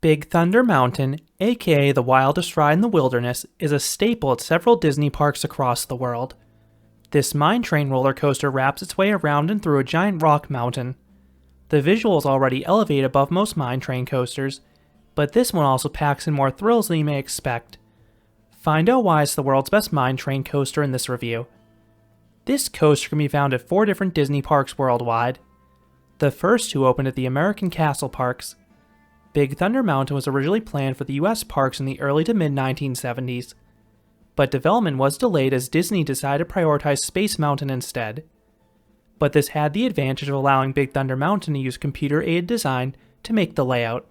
Big Thunder Mountain, aka the wildest ride in the wilderness, is a staple at several Disney parks across the world. This mine train roller coaster wraps its way around and through a giant rock mountain. The visuals already elevate above most mine train coasters, but this one also packs in more thrills than you may expect. Find out why it's the world's best mine train coaster in this review. This coaster can be found at 4 different Disney parks worldwide. The first 2 opened at the American Castle Parks. Big Thunder Mountain was originally planned for the US parks in the early to mid-1970s, but development was delayed as Disney decided to prioritize Space Mountain instead. But this had the advantage of allowing Big Thunder Mountain to use computer-aided design to make the layout.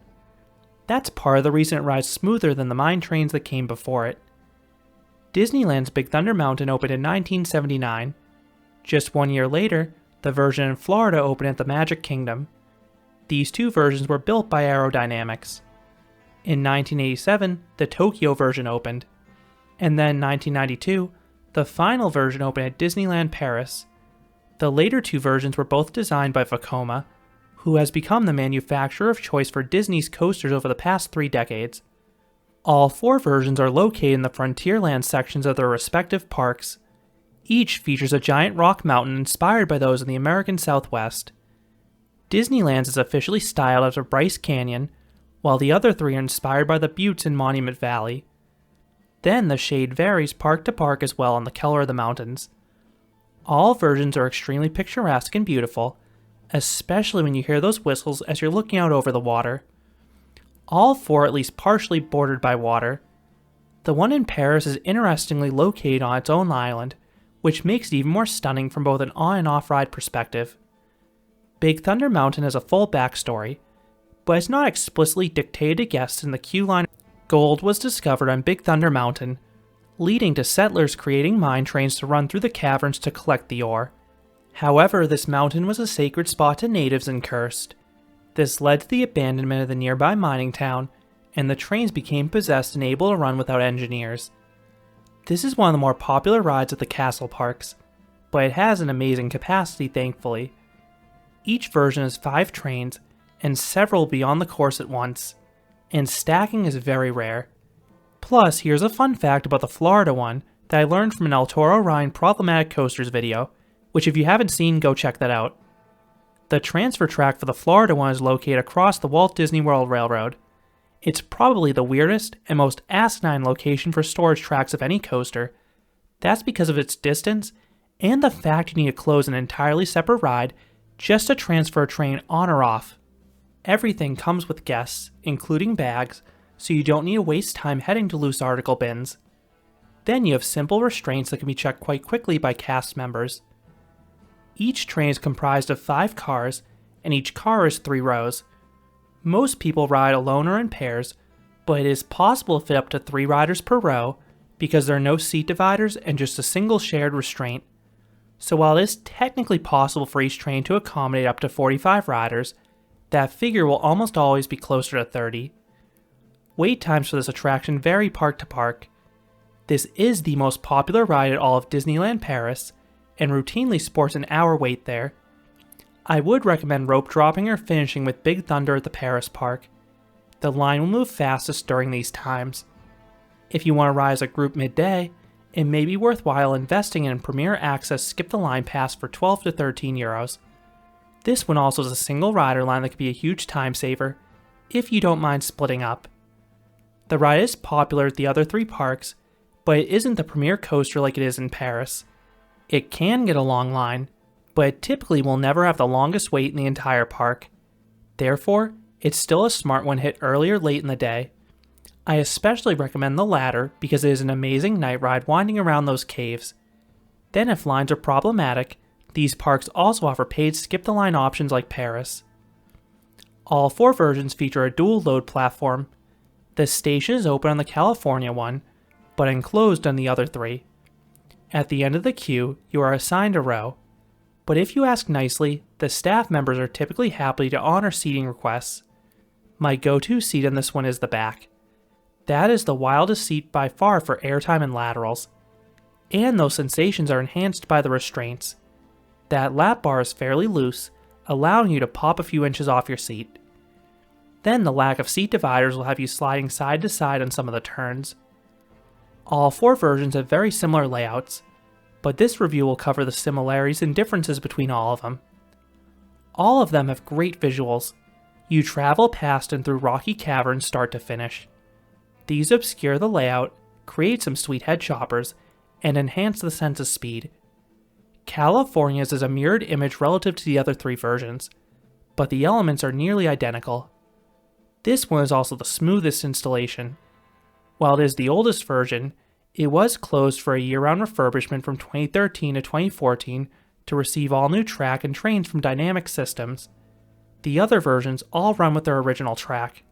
That's part of the reason it rides smoother than the mine trains that came before it. Disneyland's Big Thunder Mountain opened in 1979. Just 1 year later, the version in Florida opened at the Magic Kingdom. These 2 versions were built by Aerodynamics. In 1987, the Tokyo version opened. And then in 1992, the final version opened at Disneyland Paris. The later 2 versions were both designed by Vekoma, who has become the manufacturer of choice for Disney's coasters over the past 3 decades. All 4 versions are located in the Frontierland sections of their respective parks. Each features a giant rock mountain inspired by those in the American Southwest. Disneyland's is officially styled after Bryce Canyon, while the other 3 are inspired by the buttes in Monument Valley. Then the shade varies park to park as well on the color of the mountains. All versions are extremely picturesque and beautiful, especially when you hear those whistles as you're looking out over the water. All 4 are at least partially bordered by water. The one in Paris is interestingly located on its own island, which makes it even more stunning from both an on and off-ride perspective. Big Thunder Mountain has a full backstory, but it's not explicitly dictated to guests in the queue line. Gold was discovered on Big Thunder Mountain, leading to settlers creating mine trains to run through the caverns to collect the ore. However, this mountain was a sacred spot to natives and cursed. This led to the abandonment of the nearby mining town, and the trains became possessed and able to run without engineers. This is one of the more popular rides at the castle parks, but it has an amazing capacity thankfully. Each version has 5 trains, and several be on the course at once, and stacking is very rare. Plus, here's a fun fact about the Florida one that I learned from an El Toro Ryan Problematic Coasters video, which if you haven't seen, go check that out. The transfer track for the Florida one is located across the Walt Disney World Railroad. It's probably the weirdest and most asinine location for storage tracks of any coaster. That's because of its distance, and the fact you need to close an entirely separate ride just to transfer a train on or off. Everything comes with guests, including bags, so you don't need to waste time heading to loose article bins. Then you have simple restraints that can be checked quite quickly by cast members. Each train is comprised of 5 cars, and each car is 3 rows. Most people ride alone or in pairs, but it is possible to fit up to 3 riders per row because there are no seat dividers and just a single shared restraint. So while it is technically possible for each train to accommodate up to 45 riders, that figure will almost always be closer to 30. Wait times for this attraction vary park to park. This is the most popular ride at all of Disneyland Paris, and routinely sports an hour wait there. I would recommend rope dropping or finishing with Big Thunder at the Paris park. The line will move fastest during these times. If you want to ride as a group midday, it may be worthwhile investing in Premier Access Skip the Line Pass for 12 to 13 euros. This one also is a single rider line that could be a huge time saver, if you don't mind splitting up. The ride is popular at the other 3 parks, but it isn't the premier coaster like it is in Paris. It can get a long line, but it typically will never have the longest wait in the entire park. Therefore, it's still a smart one hit early or late in the day. I especially recommend the latter because it is an amazing night ride winding around those caves. Then if lines are problematic, these parks also offer paid skip-the-line options like Paris. All 4 versions feature a dual load platform. The station is open on the California one, but enclosed on the other 3. At the end of the queue, you are assigned a row, but if you ask nicely, the staff members are typically happy to honor seating requests. My go-to seat on this one is the back. That is the wildest seat by far for airtime and laterals, and those sensations are enhanced by the restraints. That lap bar is fairly loose, allowing you to pop a few inches off your seat. Then the lack of seat dividers will have you sliding side to side on some of the turns. All 4 versions have very similar layouts, but this review will cover the similarities and differences between all of them. All of them have great visuals. You travel past and through rocky caverns start to finish. These obscure the layout, create some sweet head choppers, and enhance the sense of speed. California's is a mirrored image relative to the other 3 versions, but the elements are nearly identical. This one is also the smoothest installation. While it is the oldest version, it was closed for a year-round refurbishment from 2013 to 2014 to receive all new track and trains from Dynamic Systems. The other versions all run with their original track.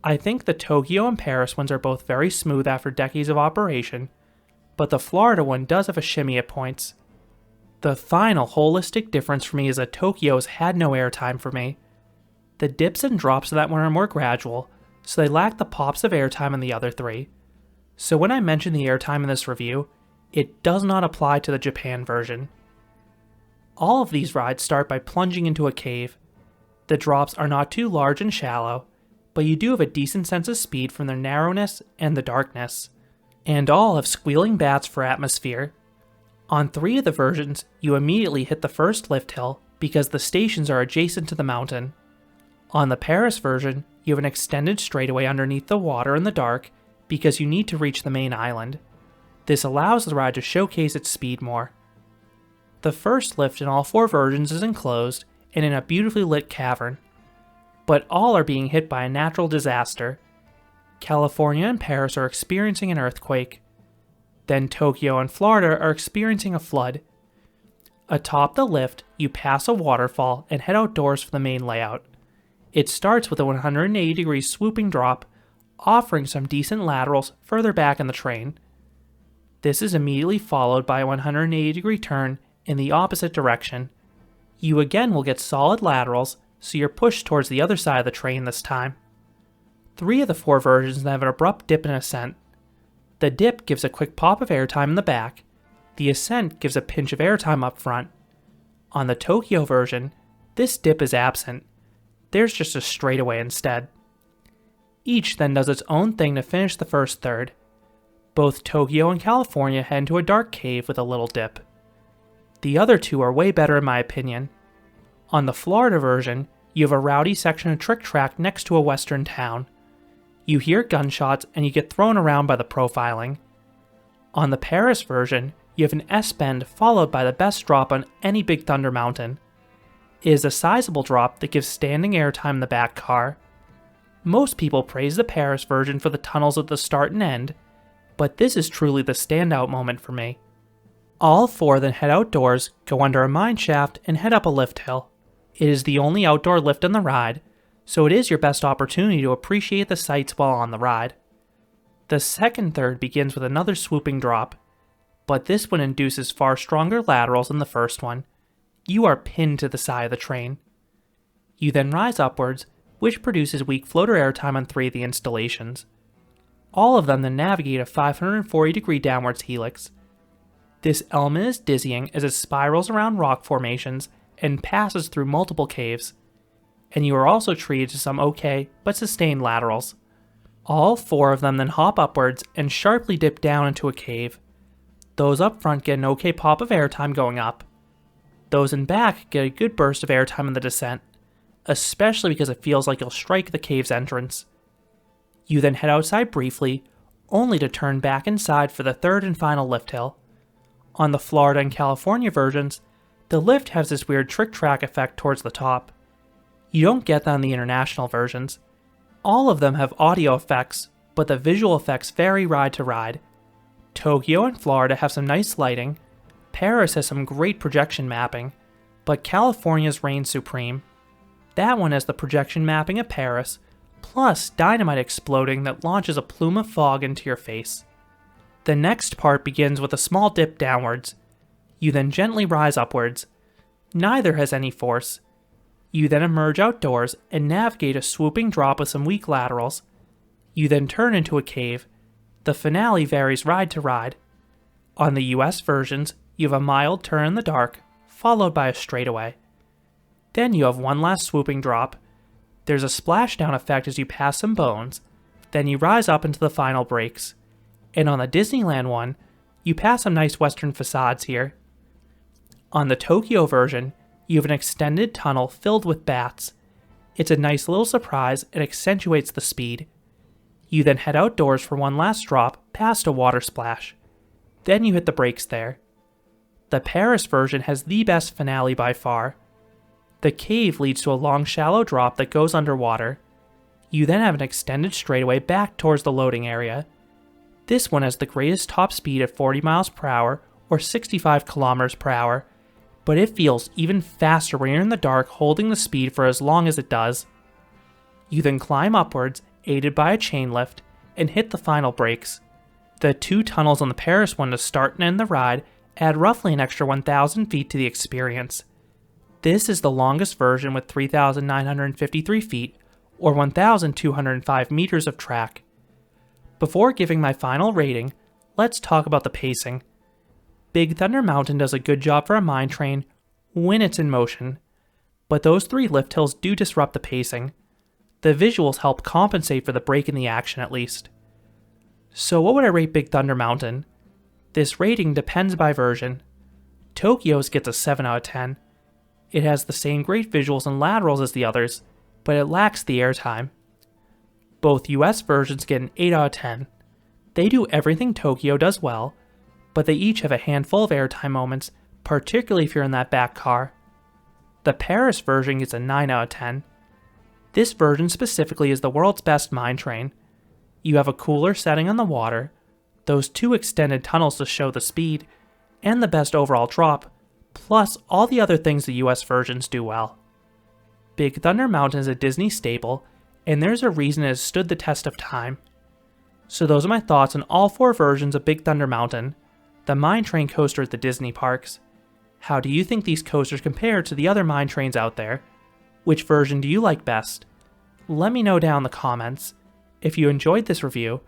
I think the Tokyo and Paris ones are both very smooth after decades of operation, but the Florida one does have a shimmy at points. The final holistic difference for me is that Tokyo's had no airtime for me. The dips and drops of that one are more gradual, so they lack the pops of airtime in the other 3. So when I mention the airtime in this review, it does not apply to the Japan version. All of these rides start by plunging into a cave. The drops are not too large and shallow, but you do have a decent sense of speed from their narrowness and the darkness. And all have squealing bats for atmosphere. On 3 of the versions, you immediately hit the first lift hill because the stations are adjacent to the mountain. On the Paris version, you have an extended straightaway underneath the water in the dark because you need to reach the main island. This allows the ride to showcase its speed more. The first lift in all 4 versions is enclosed and in a beautifully lit cavern, but all are being hit by a natural disaster. California and Paris are experiencing an earthquake. Then Tokyo and Florida are experiencing a flood. Atop the lift, you pass a waterfall and head outdoors for the main layout. It starts with a 180-degree swooping drop, offering some decent laterals further back in the train. This is immediately followed by a 180-degree turn in the opposite direction. You again will get solid laterals, so you're pushed towards the other side of the train this time. 3 of the 4 versions have an abrupt dip and ascent. The dip gives a quick pop of airtime in the back. The ascent gives a pinch of airtime up front. On the Tokyo version, this dip is absent. There's just a straightaway instead. Each then does its own thing to finish the first third. Both Tokyo and California head into a dark cave with a little dip. The other 2 are way better in my opinion. On the Florida version, you have a rowdy section of trick track next to a western town. You hear gunshots and you get thrown around by the profiling. On the Paris version, you have an S-bend followed by the best drop on any Big Thunder mountain. It is a sizable drop that gives standing airtime in the back car. Most people praise the Paris version for the tunnels at the start and end, but this is truly the standout moment for me. All 4 then head outdoors, go under a mine shaft, and head up a lift hill. It is the only outdoor lift on the ride, so it is your best opportunity to appreciate the sights while on the ride. The second third begins with another swooping drop, but this one induces far stronger laterals than the first one. You are pinned to the side of the train. You then rise upwards, which produces weak floater airtime on 3 of the installations. All of them then navigate a 540-degree downwards helix. This element is dizzying as it spirals around rock formations and passes through multiple caves, and you are also treated to some okay but sustained laterals. All 4 of them then hop upwards and sharply dip down into a cave. Those up front get an okay pop of airtime going up. Those in back get a good burst of airtime in the descent, especially because it feels like you'll strike the cave's entrance. You then head outside briefly, only to turn back inside for the third and final lift hill. On the Florida and California versions, the lift has this weird trick track effect towards the top. You don't get that on the international versions. All of them have audio effects, but the visual effects vary ride to ride. Tokyo and Florida have some nice lighting, Paris has some great projection mapping, but California's reigns supreme. That one has the projection mapping of Paris, plus dynamite exploding that launches a plume of fog into your face. The next part begins with a small dip downwards. You then gently rise upwards. Neither has any force. You then emerge outdoors and navigate a swooping drop with some weak laterals. You then turn into a cave. The finale varies ride to ride. On the US versions, you have a mild turn in the dark, followed by a straightaway. Then you have one last swooping drop. There's a splashdown effect as you pass some bones, then you rise up into the final breaks. And on the Disneyland one, you pass some nice western facades here. On the Tokyo version, you have an extended tunnel filled with bats. It's a nice little surprise and accentuates the speed. You then head outdoors for one last drop past a water splash. Then you hit the brakes there. The Paris version has the best finale by far. The cave leads to a long shallow drop that goes underwater. You then have an extended straightaway back towards the loading area. This one has the greatest top speed at 40 miles per hour or 65 kilometers per hour, but it feels even faster when you're in the dark holding the speed for as long as it does. You then climb upwards, aided by a chain lift, and hit the final brakes. The 2 tunnels on the Paris one to start and end the ride add roughly an extra 1,000 feet to the experience. This is the longest version with 3,953 feet, or 1,205 meters of track. Before giving my final rating, let's talk about the pacing. Big Thunder Mountain does a good job for a mine train when it's in motion, but those 3 lift hills do disrupt the pacing. The visuals help compensate for the break in the action at least. So what would I rate Big Thunder Mountain? This rating depends by version. Tokyo's gets a 7 out of 10. It has the same great visuals and laterals as the others, but it lacks the airtime. Both US versions get an 8 out of 10. They do everything Tokyo does well, but they each have a handful of airtime moments, particularly if you're in that back car. The Paris version gets a 9 out of 10. This version specifically is the world's best mine train. You have a cooler setting on the water, those 2 extended tunnels to show the speed, and the best overall drop, plus all the other things the US versions do well. Big Thunder Mountain is a Disney staple, and there's a reason it has stood the test of time. So those are my thoughts on all 4 versions of Big Thunder Mountain, the mine train coaster at the Disney parks. How do you think these coasters compare to the other mine trains out there? Which version do you like best? Let me know down in the comments. If you enjoyed this review,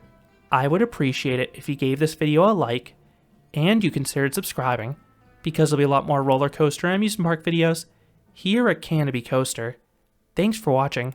I would appreciate it if you gave this video a like, and you considered subscribing, because there'll be a lot more roller coaster and amusement park videos here at Canopy Coaster. Thanks for watching.